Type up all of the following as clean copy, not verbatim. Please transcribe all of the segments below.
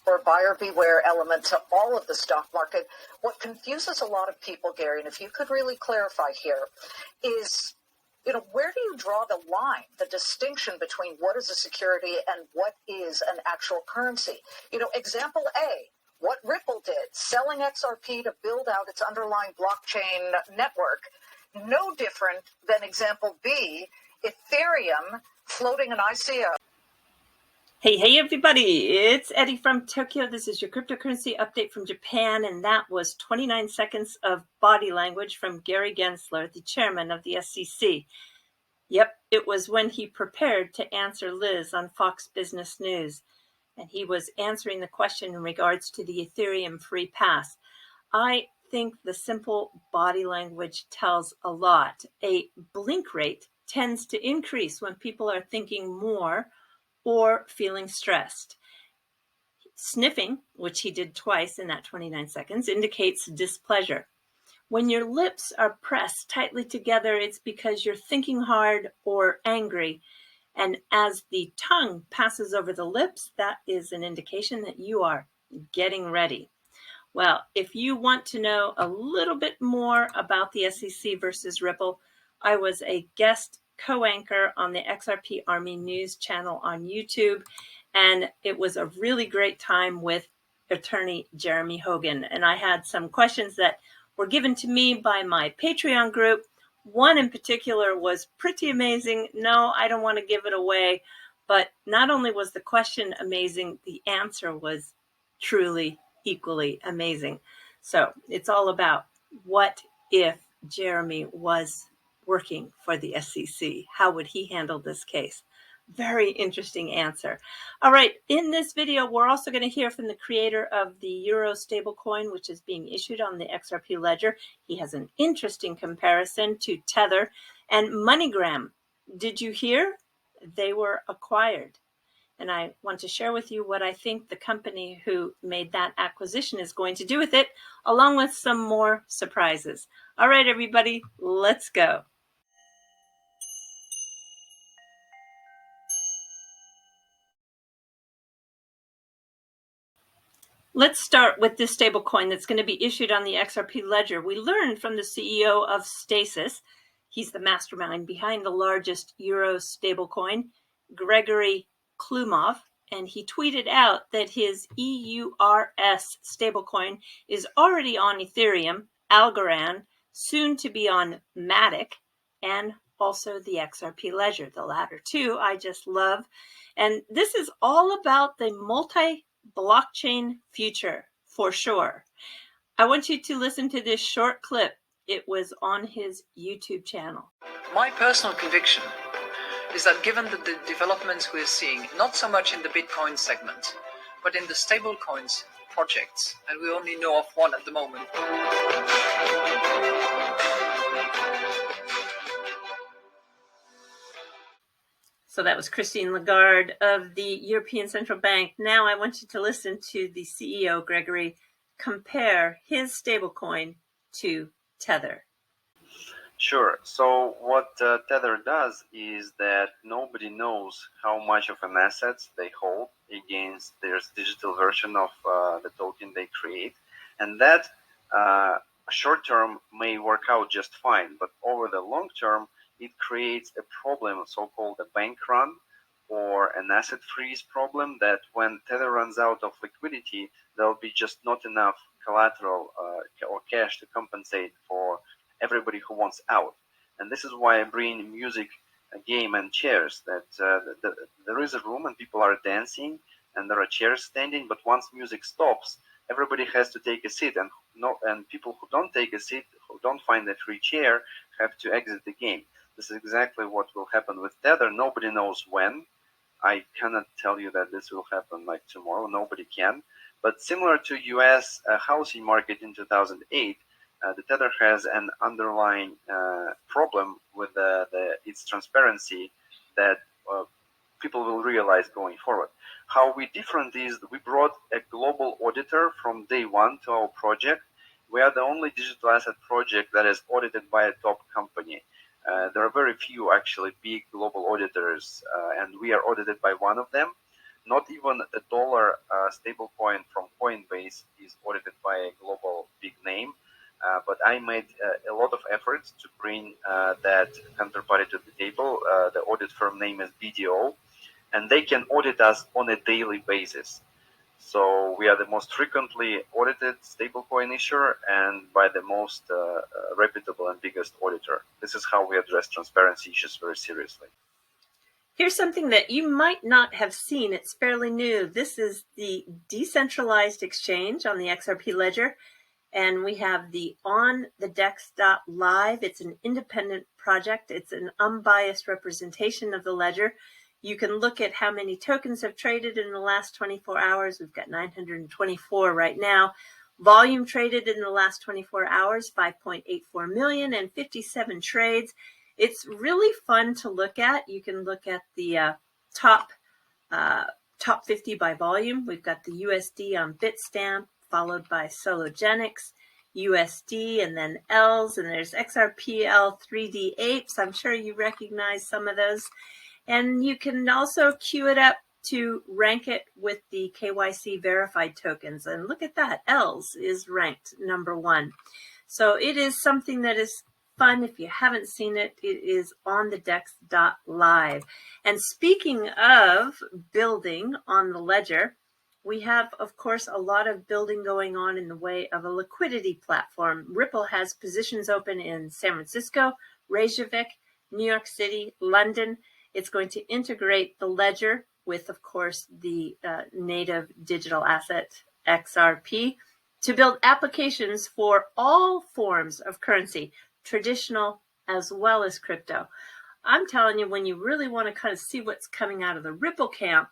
or buyer beware element to all of the stock market. What confuses a lot of people, Gary, and if you could really clarify here, is where do you draw the line, the distinction between what is a security and what is an actual currency? Example A, what Ripple did, selling XRP to build out its underlying blockchain network, no different than example B, Ethereum floating an ICO. Hey everybody, it's Eddie from Tokyo. This is your cryptocurrency update from Japan, and that was 29 seconds of body language from Gary Gensler, the chairman of the SEC. Yep, it was when he prepared to answer Liz on Fox Business News, and he was answering the question in regards to the Ethereum free pass. I think the simple body language tells a lot. A blink rate tends to increase when people are thinking more or feeling stressed. Sniffing, which he did twice in that 29 seconds, indicates displeasure. When your lips are pressed tightly together, it's because you're thinking hard or angry. And as the tongue passes over the lips, that is an indication that you are getting ready. Well, if you want to know a little bit more about the SEC versus Ripple, I was a guest co-anchor on the XRP Army News channel on YouTube, and it was a really great time with attorney Jeremy Hogan. And I had some questions that were given to me by my Patreon group. One in particular was pretty amazing. No, I don't want to give it away, but not only was the question amazing, the answer was truly equally amazing. So it's all about what if Jeremy was working for the SEC? How would he handle this case? Very interesting answer. All right, in this video, we're also going to hear from the creator of the Euro stablecoin, which is being issued on the XRP ledger. He has an interesting comparison to Tether and MoneyGram. Did you hear? They were acquired. And I want to share with you what I think the company who made that acquisition is going to do with it, along with some more surprises. All right, everybody, let's go. Let's start with this stablecoin that's going to be issued on the XRP ledger. We learned from the CEO of Stasis, he's the mastermind behind the largest Euro stablecoin, Gregory Klumov, and he tweeted out that his EURS stablecoin is already on Ethereum, Algorand, soon to be on Matic, and also the XRP ledger. The latter two I just love. And this is all about the multi-blockchain future, for sure. I want you to listen to this short clip. It was on his YouTube channel. My personal conviction is that given the developments we're seeing, not so much in the Bitcoin segment, but in the stablecoins projects, and we only know of one at the moment. So that was Christine Lagarde of the European Central Bank. Now I want you to listen to the CEO, Gregory, compare his stablecoin to Tether. Sure. So what Tether does is that nobody knows how much of an asset they hold against their digital version of the token they create. And that short term may work out just fine, but over the long term, it creates a problem, so-called a bank run or an asset freeze problem, that when Tether runs out of liquidity, there'll be just not enough collateral or cash to compensate for everybody who wants out. And this is why I bring music, a game, and chairs. That there is a room and people are dancing and there are chairs standing, but once music stops, everybody has to take a seat, and people who don't take a seat, who don't find a free chair, have to exit the game. This is exactly what will happen with Tether. Nobody knows when. I cannot tell you that this will happen like tomorrow. Nobody can. But similar to US housing market in 2008, the Tether has an underlying problem with its transparency that people will realize going forward. How we different is we brought a global auditor from day one to our project. We are the only digital asset project that is audited by a top company. There are very few actually big global auditors, and we are audited by one of them. Not even a dollar stablecoin from Coinbase is audited by a global big name. But I made a lot of efforts to bring that counterparty to the table. The audit firm name is BDO, and they can audit us on a daily basis. So we are the most frequently audited stablecoin issuer and by the most reputable and biggest auditor. This is how we address transparency issues very seriously. Here's something that you might not have seen. It's fairly new. This is the decentralized exchange on the XRP ledger. And we have the onthedex.live. It's an independent project. It's an unbiased representation of the ledger. You can look at how many tokens have traded in the last 24 hours. We've got 924 right now. Volume traded in the last 24 hours, 5.84 million and 57 trades. It's really fun to look at. You can look at the top 50 by volume. We've got the USD on Bitstamp, followed by Sologenics, USD, and then Ls, and there's XRPL 3D apes. I'm sure you recognize some of those. And you can also queue it up to rank it with the KYC verified tokens. And look at that, Ls is ranked #1. So it is something that is fun. If you haven't seen it, it is onthedex.live. And speaking of building on the ledger, we have, of course, a lot of building going on in the way of a liquidity platform. Ripple has positions open in San Francisco, Reykjavik, New York City, London. It's going to integrate the ledger with, of course, the native digital asset XRP to build applications for all forms of currency, traditional as well as crypto. I'm telling you, when you really want to kind of see what's coming out of the Ripple camp,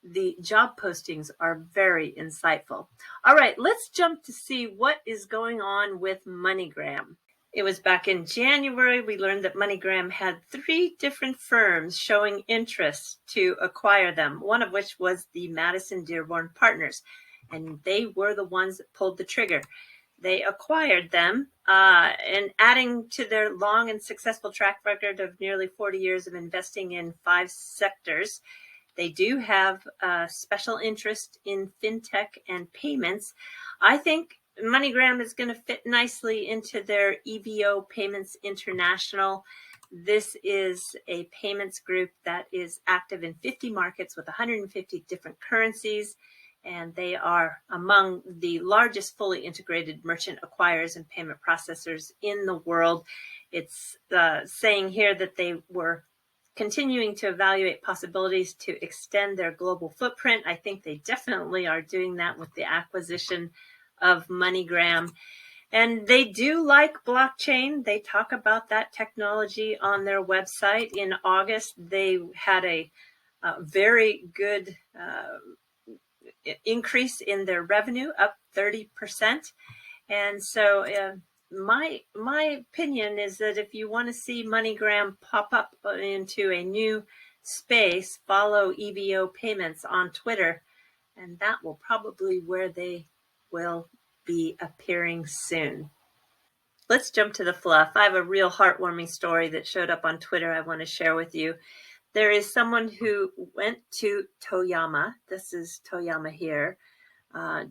the job postings are very insightful. All right, let's jump to see what is going on with MoneyGram. It was back in January, we learned that MoneyGram had 3 different firms showing interest to acquire them, one of which was the Madison Dearborn Partners, and they were the ones that pulled the trigger. They acquired them, and adding to their long and successful track record of nearly 40 years of investing in 5 sectors, they do have a special interest in fintech and payments. I think MoneyGram is going to fit nicely into their EVO Payments International. This is a payments group that is active in 50 markets with 150 different currencies, and they are among the largest fully integrated merchant acquirers and payment processors in the world. It's saying here that they were continuing to evaluate possibilities to extend their global footprint. I think they definitely are doing that with the acquisition of MoneyGram. And they do like blockchain. They talk about that technology on their website. In August, they had a very good increase in their revenue, up 30%. And so my opinion is that if you want to see MoneyGram pop up into a new space, follow EVO Payments on Twitter, and that will probably where they will be appearing soon. Let's jump to the fluff. I have a real heartwarming story that showed up on Twitter I want to share with you. There is someone who went to Toyama. This is Toyama here.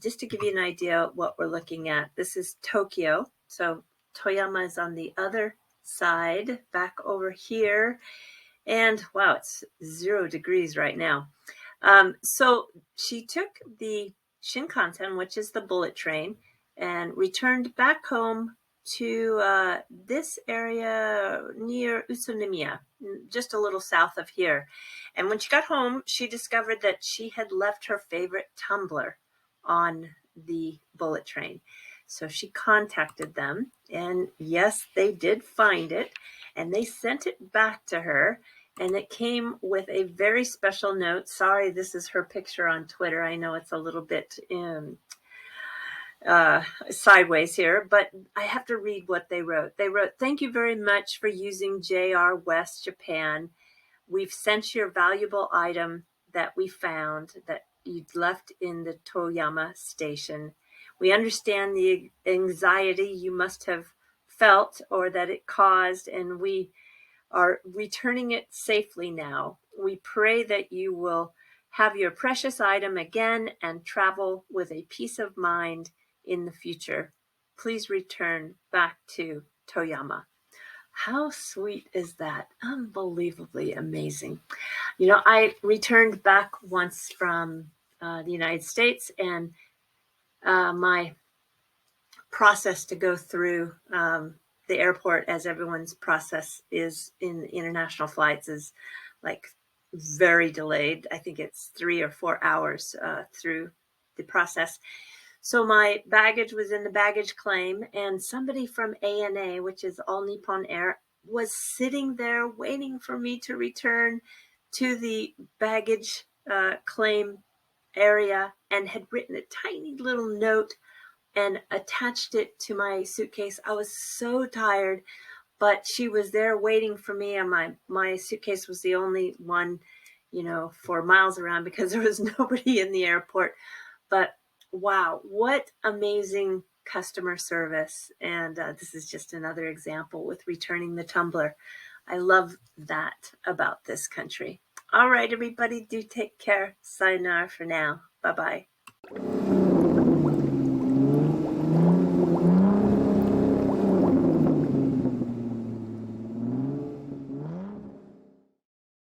Just to give you an idea what we're looking at. This is Tokyo. So Toyama is on the other side, back over here. And wow, it's 0 degrees right now. So she took the Shinkansen, which is the bullet train, and returned back home to this area near Utsunomiya, just a little south of here. And when she got home, she discovered that she had left her favorite tumbler on the bullet train. So she contacted them, and yes, they did find it, and they sent it back to her. And it came with a very special note. Sorry, this is her picture on Twitter. I know it's a little bit sideways here, but I have to read what they wrote. They wrote, "Thank you very much for using JR West Japan. We've sent your valuable item that we found that you'd left in the Toyama station. We understand the anxiety you must have felt or that it caused, and we are returning it safely now. We pray that you will Have your precious item again and travel with a peace of mind in the future. Please return back to Toyama. How sweet is that? Unbelievably amazing. You know, I returned back once from the United States, and my process to go through the airport, as everyone's process is in international flights, is like very delayed. I think it's 3 or 4 hours through the process. So my baggage was in the baggage claim, and somebody from ANA, which is All Nippon Air, was sitting there waiting for me to return to the baggage claim area, and had written a tiny little note and attached it to my suitcase. I was so tired, but she was there waiting for me, and my suitcase was the only one, you know, for miles around because there was nobody in the airport. But wow, what amazing customer service. And this is just another example with returning the tumbler. I love that about this country. All right, everybody, do take care. Sayonara for now. Bye-bye.